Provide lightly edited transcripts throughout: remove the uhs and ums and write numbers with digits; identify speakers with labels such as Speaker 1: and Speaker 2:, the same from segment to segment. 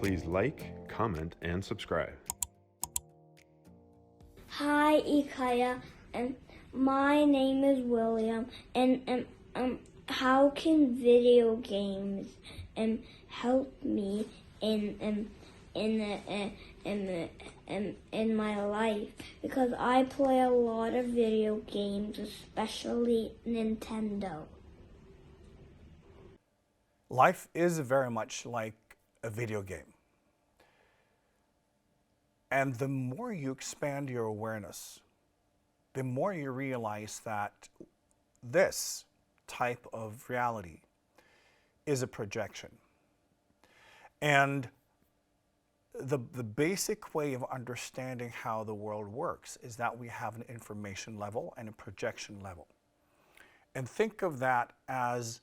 Speaker 1: Please like, comment, and subscribe.
Speaker 2: Hi, IKYA, and my name is William, and how can video games help me in my life? Because I play a lot of video games, especially Nintendo.
Speaker 3: Life is very much like a video game. And the more you expand your awareness, the more you realize that this type of reality is a projection. And the basic way of understanding how the world works is that we have an information level and a projection level. And think of that as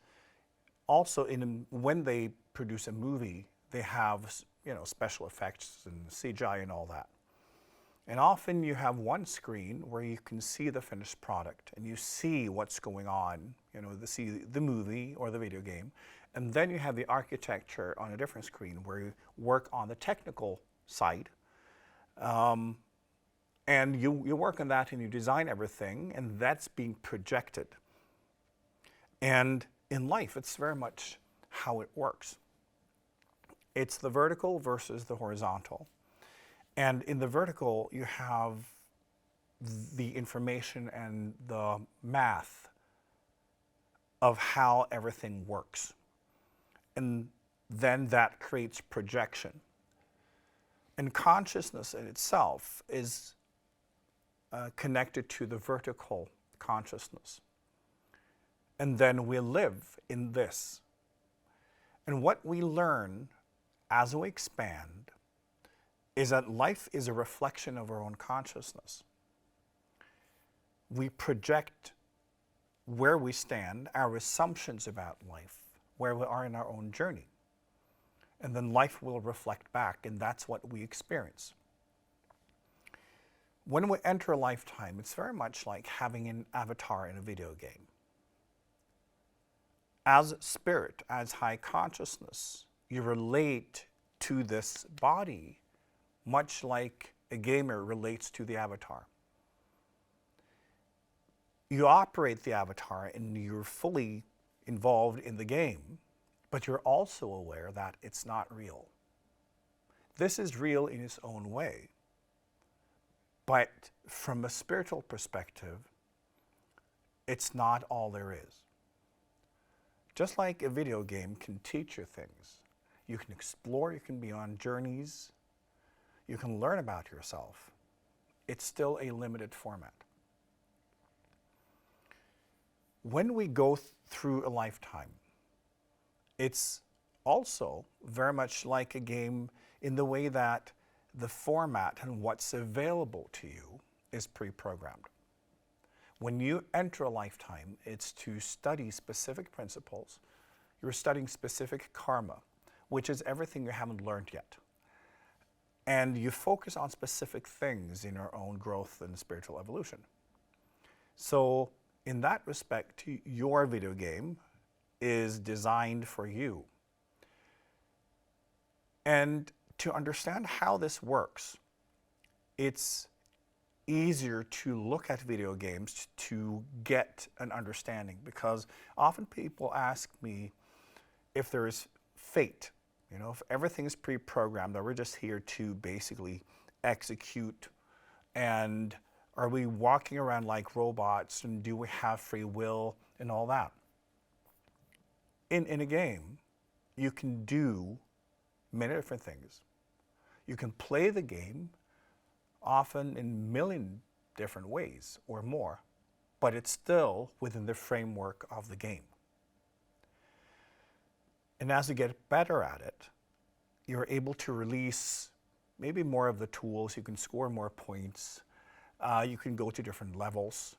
Speaker 3: also when they produce a movie, they have special effects and CGI and all that. And often you have one screen where you can see the finished product and you see what's going on, see the movie or the video game. And then you have the architecture on a different screen where you work on the technical side. And you work on that and you design everything, and that's being projected. And in life, it's very much how it works. It's the vertical versus the horizontal. And in the vertical, you have the information and the math of how everything works. And then that creates projection. And consciousness in itself is connected to the vertical consciousness. And then we live in this. And what we learn as we expand is that life is a reflection of our own consciousness. We project where we stand, our assumptions about life, where we are in our own journey. And then life will reflect back, and that's what we experience. When we enter a lifetime, it's very much like having an avatar in a video game. As spirit, as high consciousness, you relate to this body much like a gamer relates to the avatar. You operate the avatar and you're fully involved in the game, but you're also aware that it's not real. This is real in its own way, but from a spiritual perspective, it's not all there is. Just like a video game can teach you things. You can explore, you can be on journeys, you can learn about yourself. It's still a limited format. When we go through a lifetime, it's also very much like a game in the way that the format and what's available to you is pre-programmed. When you enter a lifetime, it's to study specific principles. You're studying specific karma, which is everything you haven't learned yet. And you focus on specific things in your own growth and spiritual evolution. So in that respect, your video game is designed for you. And to understand how this works, it's easier to look at video games to get an understanding, because often people ask me if there is fate, if everything is pre-programmed, that we're just here to basically execute, and are we walking around like robots, and do we have free will and all that. In a game, you can do many different things. You can play the game often in a million different ways or more, but it's still within the framework of the game. And as you get better at it, you're able to release maybe more of the tools. You can score more points. You can go to different levels.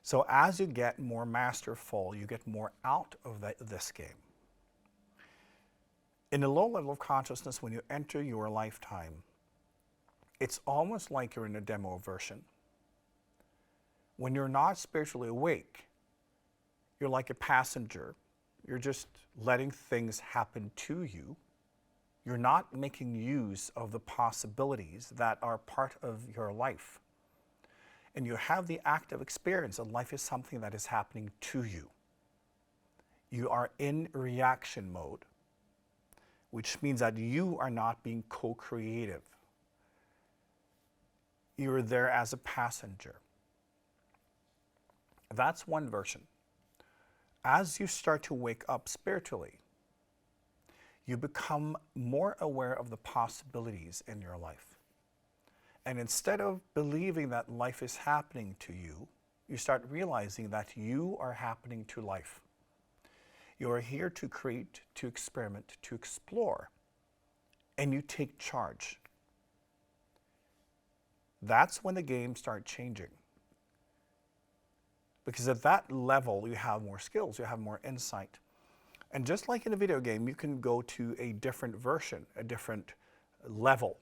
Speaker 3: So as you get more masterful, you get more out of this game. In a low level of consciousness, when you enter your lifetime, it's almost like you're in a demo version. When you're not spiritually awake, you're like a passenger. You're just letting things happen to you. You're not making use of the possibilities that are part of your life. And you have the active experience that life is something that is happening to you. You are in reaction mode, which means that you are not being co-creative. You're there as a passenger. That's one version. As you start to wake up spiritually, you become more aware of the possibilities in your life. And instead of believing that life is happening to you, you start realizing that you are happening to life. You are here to create, to experiment, to explore, and you take charge. That's when the game starts changing. Because at that level, you have more skills, you have more insight. And just like in a video game, you can go to a different version, a different level,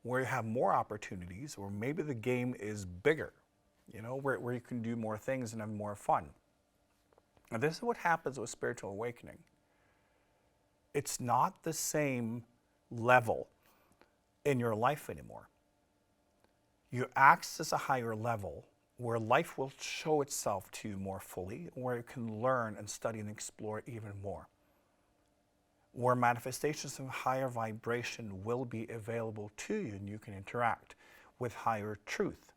Speaker 3: where you have more opportunities, or maybe the game is bigger, where you can do more things and have more fun. And this is what happens with spiritual awakening. It's not the same level in your life anymore. You access a higher level where life will show itself to you more fully, where you can learn and study and explore even more, where manifestations of higher vibration will be available to you and you can interact with higher truth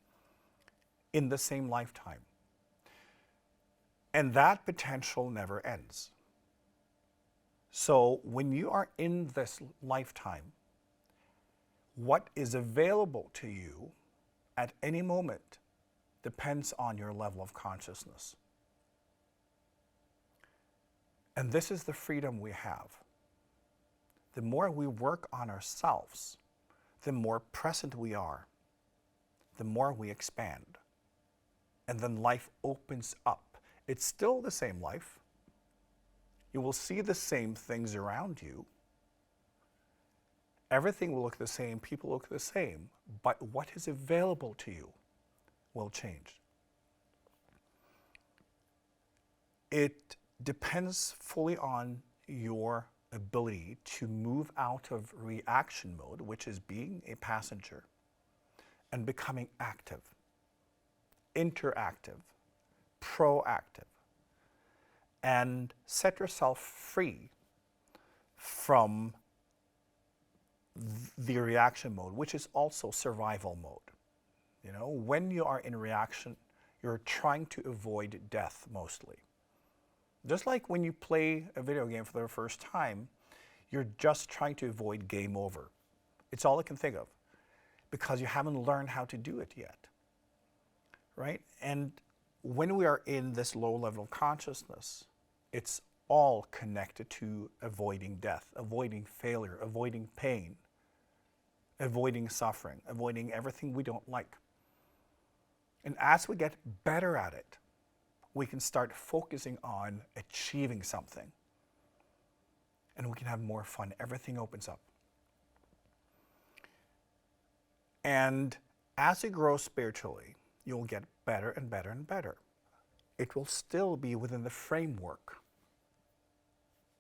Speaker 3: in the same lifetime. And that potential never ends. So when you are in this lifetime, what is available to you at any moment depends on your level of consciousness. And this is the freedom we have. The more we work on ourselves, the more present we are, the more we expand. And then life opens up. It's still the same life. You will see the same things around you. Everything will look the same, people look the same, but what is available to you will change. It depends fully on your ability to move out of reaction mode, which is being a passenger, and becoming active, interactive, proactive, and set yourself free from the reaction mode, which is also survival mode. When you are in reaction, you're trying to avoid death mostly. Just like when you play a video game for the first time, you're just trying to avoid game over. It's all I can think of, because you haven't learned how to do it yet, right? And when we are in this low level of consciousness, it's all connected to avoiding death, avoiding failure, avoiding pain, avoiding suffering, avoiding everything we don't like. And as we get better at it, we can start focusing on achieving something. And we can have more fun. Everything opens up. And as you grow spiritually, you'll get better and better and better. It will still be within the framework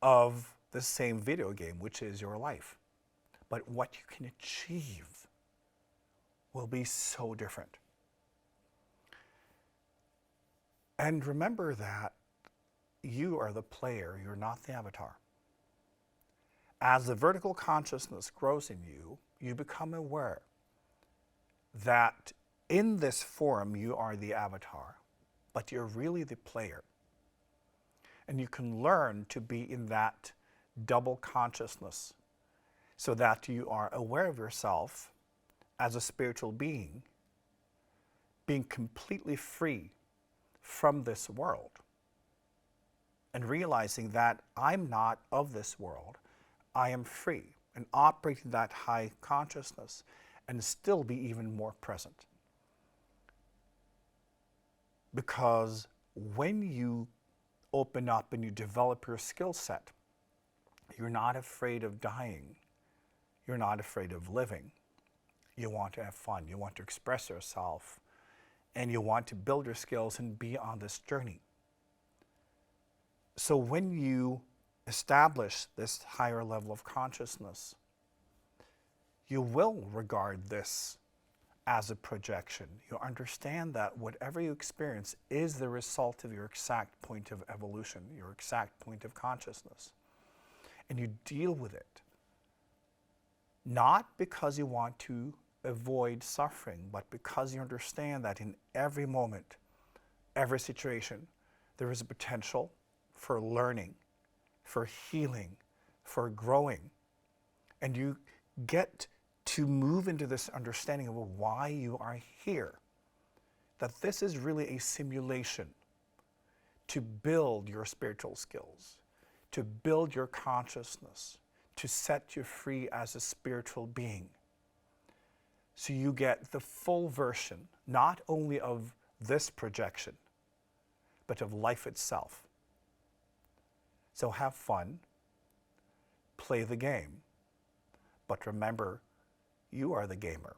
Speaker 3: of the same video game, which is your life. But what you can achieve will be so different. And remember that you are the player, you're not the avatar. As the vertical consciousness grows in you, you become aware that in this form you are the avatar, but you're really the player. And you can learn to be in that double consciousness so that you are aware of yourself as a spiritual being, being completely free from this world, and realizing that I'm not of this world. I am free, and operating that high consciousness and still be even more present. Because when you open up and you develop your skill set, you're not afraid of dying. You're not afraid of living. You want to have fun. You want to express yourself. And you want to build your skills and be on this journey. So when you establish this higher level of consciousness, you will regard this as a projection. You understand that whatever you experience is the result of your exact point of evolution, your exact point of consciousness. And you deal with it, not because you want to avoid suffering, but because you understand that in every moment, every situation, there is a potential for learning, for healing, for growing. And you get to move into this understanding of why you are here. That this is really a simulation to build your spiritual skills, to build your consciousness, to set you free as a spiritual being. So you get the full version, not only of this projection, but of life itself. So have fun, play the game, but remember, you are the gamer.